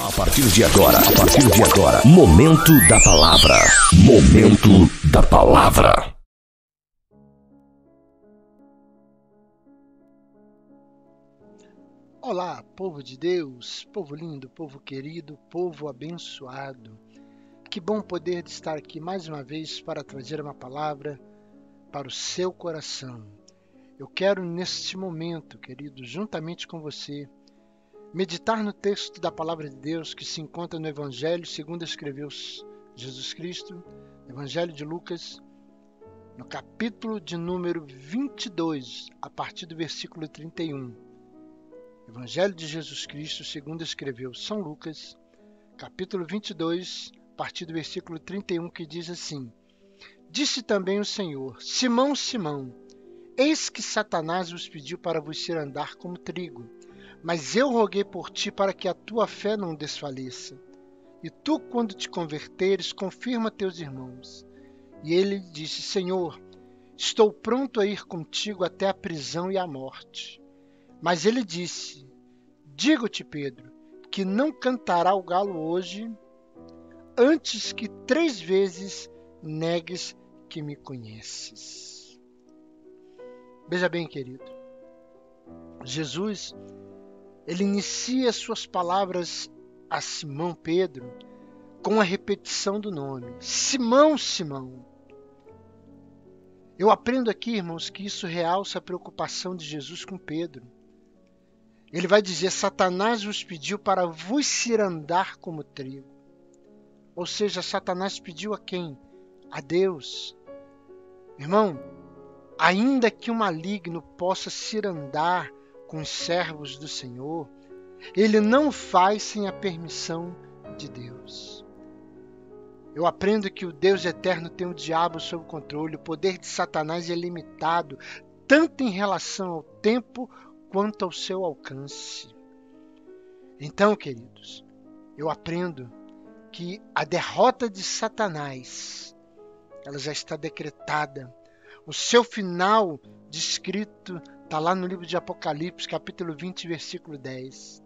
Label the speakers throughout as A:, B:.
A: A partir de agora, Momento da Palavra. Momento da Palavra.
B: Olá, povo de Deus, povo lindo, povo querido, povo abençoado. Que bom poder estar aqui mais uma vez para trazer uma palavra para o seu coração. Eu quero neste momento, querido, juntamente com você, meditar no texto da palavra de Deus que se encontra no Evangelho segundo escreveu Jesus Cristo, Evangelho de Lucas, no capítulo de número 22, a partir do versículo 31. Evangelho de Jesus Cristo segundo escreveu São Lucas, capítulo 22, a partir do versículo 31, que diz assim: Disse também o Senhor: Simão, Simão, eis que Satanás vos pediu para vos cirandar como trigo. Mas eu roguei por ti para que a tua fé não desfaleça. E tu, quando te converteres, confirma teus irmãos. E ele disse: Senhor, estou pronto a ir contigo até a prisão e a morte. Mas ele disse: Digo-te, Pedro, que não cantará o galo hoje, antes que 3 vezes negues que me conheces. Veja bem, querido, Jesus, ele inicia suas palavras a Simão Pedro com a repetição do nome. Simão, Simão. Eu aprendo aqui, irmãos, que isso realça a preocupação de Jesus com Pedro. Ele vai dizer: Satanás vos pediu para vos cirandar como trigo. Ou seja, Satanás pediu a quem? A Deus. Irmão, ainda que o maligno possa cirandar com os servos do Senhor, ele não faz sem a permissão de Deus. Eu aprendo que o Deus eterno tem o diabo sob controle. O poder de Satanás é limitado, tanto em relação ao tempo quanto ao seu alcance. Então, queridos, eu aprendo que a derrota de Satanás, ela já está decretada. O seu final descrito está lá no livro de Apocalipse, capítulo 20, versículo 10.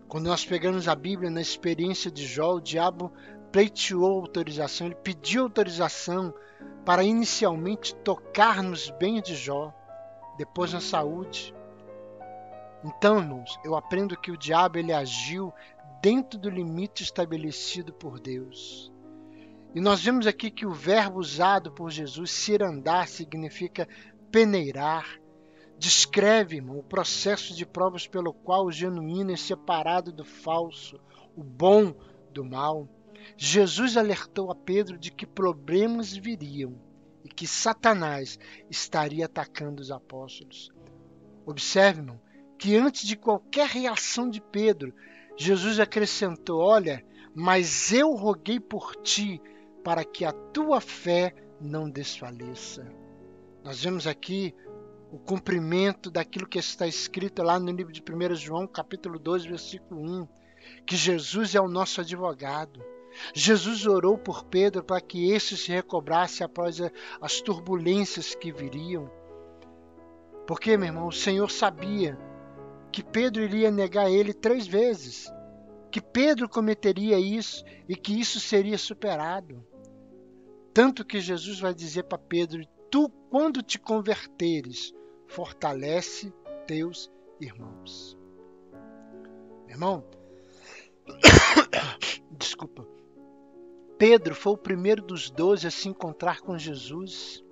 B: Quando nós pegamos a Bíblia na experiência de Jó, o diabo pleiteou autorização, ele pediu autorização para inicialmente tocar nos bens de Jó, depois na saúde. Então, irmãos, eu aprendo que o diabo ele agiu dentro do limite estabelecido por Deus. E nós vemos aqui que o verbo usado por Jesus, cirandar, significa peneirar. Descreve, irmão, o processo de provas pelo qual o genuíno é separado do falso, o bom do mal. Jesus alertou a Pedro de que problemas viriam e que Satanás estaria atacando os apóstolos. Observe, irmão, que antes de qualquer reação de Pedro, Jesus acrescentou: olha, mas eu roguei por ti para que a tua fé não desfaleça. Nós vemos aqui o cumprimento daquilo que está escrito lá no livro de 1 João, capítulo 2, versículo 1, que Jesus é o nosso advogado. Jesus orou por Pedro para que este se recobrasse após as turbulências que viriam. Porque, meu irmão, o Senhor sabia que Pedro iria negar ele 3 vezes, que Pedro cometeria isso e que isso seria superado. Tanto que Jesus vai dizer para Pedro: tu, quando te converteres, fortalece teus irmãos. Irmão, desculpa. Pedro foi o primeiro dos 12 a se encontrar com Jesus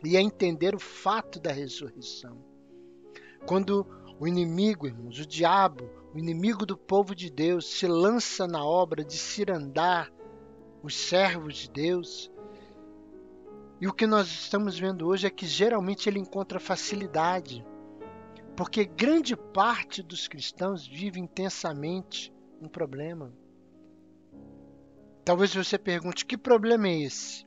B: e a entender o fato da ressurreição. Quando o inimigo, irmãos, o diabo, o inimigo do povo de Deus, se lança na obra de cirandar os servos de Deus, e o que nós estamos vendo hoje é que geralmente ele encontra facilidade, porque grande parte dos cristãos vive intensamente um problema. Talvez você pergunte: que problema é esse?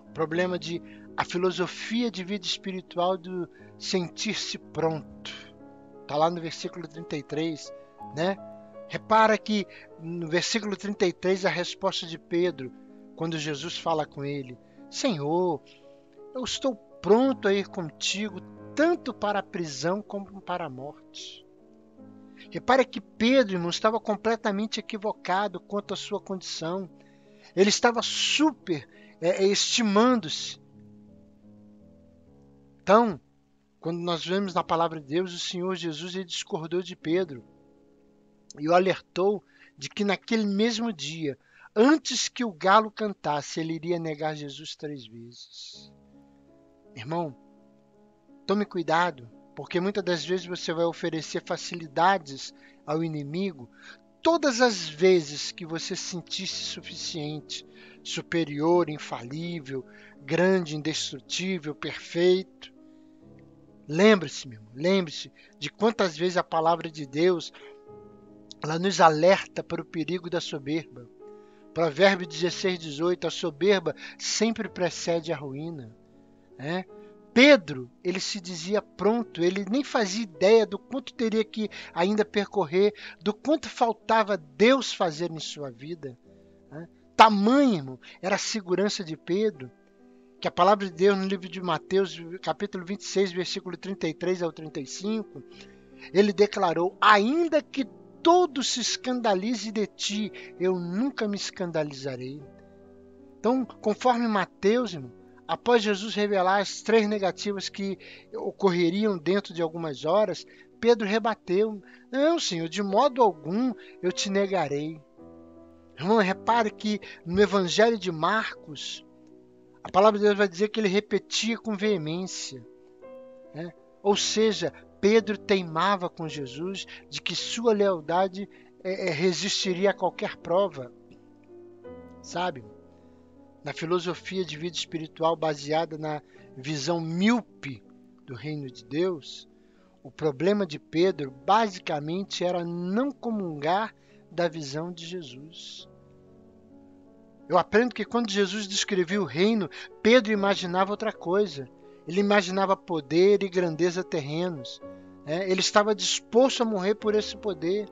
B: O problema de a filosofia de vida espiritual do sentir-se pronto. Está lá no versículo 33, né? Repara que no versículo 33 a resposta de Pedro, quando Jesus fala com ele: Senhor, eu estou pronto a ir contigo tanto para a prisão como para a morte. Repara que Pedro, irmão, estava completamente equivocado quanto à sua condição. Ele estava super estimando-se. Então, quando nós vemos na palavra de Deus, o Senhor Jesus ele discordou de Pedro e o alertou de que naquele mesmo dia, antes que o galo cantasse, ele iria negar Jesus 3 vezes. Irmão, tome cuidado, porque muitas das vezes você vai oferecer facilidades ao inimigo. Todas as vezes que você sentisse suficiente, superior, infalível, grande, indestrutível, perfeito, lembre-se, meu irmão, lembre-se de quantas vezes a palavra de Deus ela nos alerta para o perigo da soberba. Provérbio 16:18, a soberba sempre precede a ruína. Pedro, ele se dizia pronto, ele nem fazia ideia do quanto teria que ainda percorrer, do quanto faltava Deus fazer em sua vida. Tamanho, irmão, era a segurança de Pedro, que a palavra de Deus no livro de Mateus, capítulo 26, versículo 33 ao 35, ele declarou: ainda que todos se escandalize de ti, eu nunca me escandalizarei. Então, conforme Mateus, irmão, após Jesus revelar as 3 negativas que ocorreriam dentro de algumas horas, Pedro rebateu: não, Senhor, de modo algum eu te negarei. Irmão, repare que no Evangelho de Marcos, a palavra de Deus vai dizer que ele repetia com veemência. Ou seja, Pedro teimava com Jesus de que sua lealdade resistiria a qualquer prova. Sabe? Na filosofia de vida espiritual baseada na visão míope do reino de Deus, o problema de Pedro basicamente era não comungar da visão de Jesus. Eu aprendo que quando Jesus descrevia o reino, Pedro imaginava outra coisa. Ele imaginava poder e grandeza terrenos. Ele estava disposto a morrer por esse poder.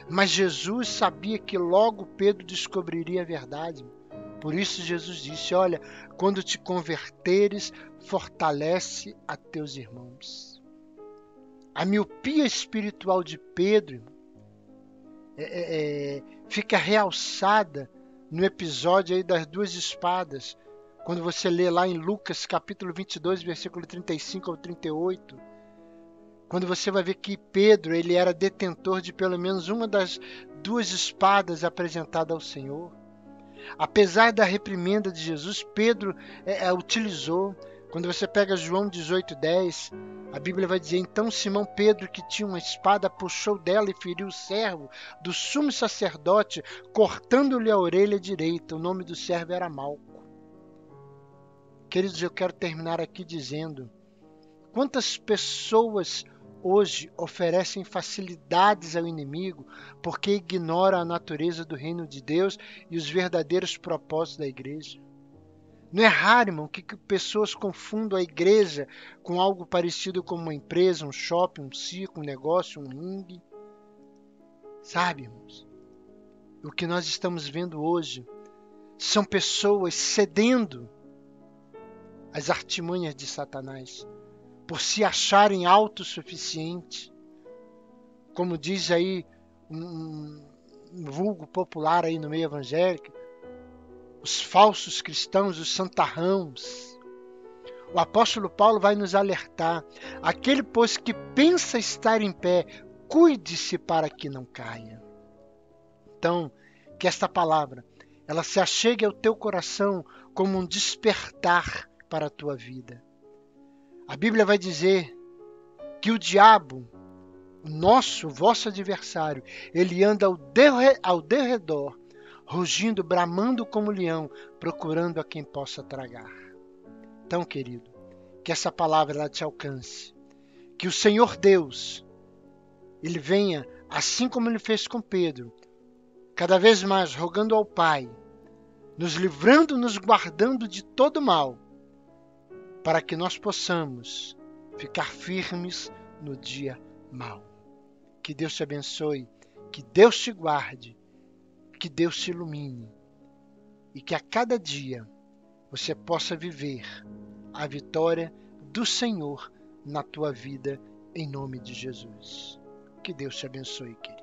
B: Mas Jesus sabia que logo Pedro descobriria a verdade. Por isso Jesus disse: olha, quando te converteres, fortalece a teus irmãos. A miopia espiritual de Pedro fica realçada no episódio aí das 2 espadas, quando você lê lá em Lucas capítulo 22, versículo 35 ao 38, quando você vai ver que Pedro ele era detentor de pelo menos uma das 2 espadas apresentadas ao Senhor. Apesar da reprimenda de Jesus, Pedro utilizou. Quando você pega João 18:10, a Bíblia vai dizer: então Simão Pedro, que tinha uma espada, puxou dela e feriu o servo do sumo sacerdote, cortando-lhe a orelha direita. O nome do servo era Malco. Queridos, eu quero terminar aqui dizendo: quantas pessoas hoje oferecem facilidades ao inimigo porque ignoram a natureza do reino de Deus e os verdadeiros propósitos da igreja. Não é raro, irmão, que pessoas confundam a igreja com algo parecido como uma empresa, um shopping, um circo, um negócio, um ringue. Sabe, irmãos, o que nós estamos vendo hoje são pessoas cedendo às artimanhas de Satanás, por se acharem autossuficientes. Como diz aí um vulgo popular aí no meio evangélico, os falsos cristãos, os santarrãos. O apóstolo Paulo vai nos alertar: aquele, pois, que pensa estar em pé, cuide-se para que não caia. Então, que esta palavra ela se achegue ao teu coração como um despertar para a tua vida. A Bíblia vai dizer que o diabo, o vosso adversário, ele anda ao derredor, rugindo, bramando como leão, procurando a quem possa tragar. Então, querido, que essa palavra ela te alcance. Que o Senhor Deus, ele venha, assim como ele fez com Pedro, cada vez mais rogando ao Pai, nos livrando, nos guardando de todo mal, para que nós possamos ficar firmes no dia mau. Que Deus te abençoe, que Deus te guarde, que Deus te ilumine e que a cada dia você possa viver a vitória do Senhor na tua vida, em nome de Jesus. Que Deus te abençoe, querido.